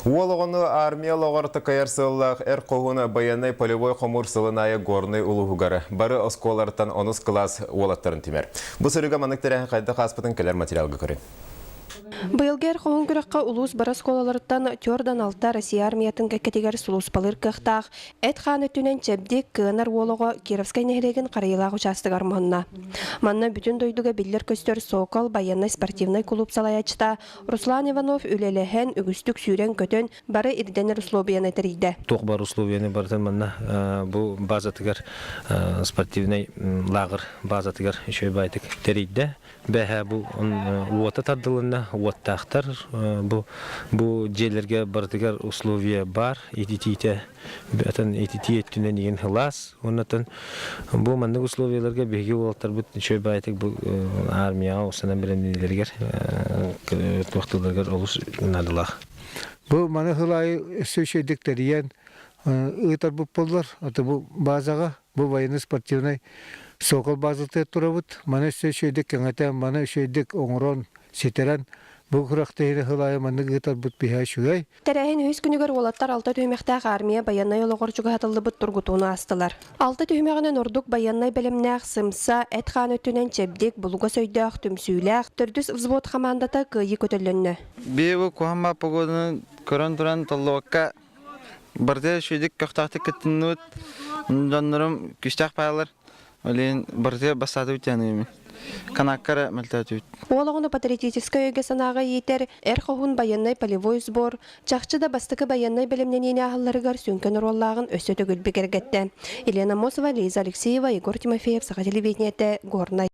Уолоғыны армия лоғарты кайарсыллақ әр қоғыны баянай полевой қомыр сылынайы горный ұлығығары. Бары осколарттан 10 класс уолаттарын темер. Бұл сөрігі манықтары қайда қаспытын келер материалғы көрі. Быйылгер хоғын күріққа улус барас колаларыттан тёрдан алта Россия армиятын кәкетегер сулус балыр кықтақ. Әт қаны түнен чәбдек кығынар уолығы Кировскай нәхіреген қарайылақ участық армығынна. Манна бүтін дойдуға биллер көстер Сокол баянной спортивный клуб салаячта Руслан Иванов үлеліхен үгістік сүйрен көтін бары ирденер условияны тәрейді. Тоқ бар условияны бартын манна бұл базатығар спортивный лағыр базатығар үшөй байтық тәрейді. Бәхә бұл уота тардылында уаттақтар бұл жерлерге бартығар условия бар ететейті түнен еген хылас оннатын бұл мандық условияларға беге олаттар бұт үшөй байтық бұл армия осынан біренділергер тоқтыларғар олыс надылақ. Бұл маны хылайы сөйшедіктеріен ұйтар бұп болдар. Бұл базаға, бұл военный спортивный Сокол базылты тұрабыт. Маны сөйшедік кәңәтен, маны сөйдік оңырон сетерен. Бұл құрақтайыры хылайы маны ұйтар бұт бейхай шүгай. Тәрәхін өз күнігер олаттар алты түймектәғ армия баяннай олығыр жүгі хатылы бұт тұрғытуыны астылар. Алты түймегінен ордық баяннай білімнәғ сымса, әтқан өттінен чәбдек, бұлға сөйдәғ, түмсүйләғ, түрдіс взвод командата күйі көтілінні. Бейбі куамма погодыны көрін тұран толлуаққа бірде шүйдік көқтақты кеттіні өт, жанларым күштәқ байлар, олейін бірде басады өтені Канаккара мөлтәтүт. Олығыны патриотическая өйге санаға етер, әр қоғын баяннай полевой сбор, чақчыда бастықы баяннай білімнен ағыларығар сөнкен ороллағын өсі төгіл бекергетті. Елена Мосова, Лиза Алексеева, Егор Тимофеев, Сақа телевидениеті, Горнай.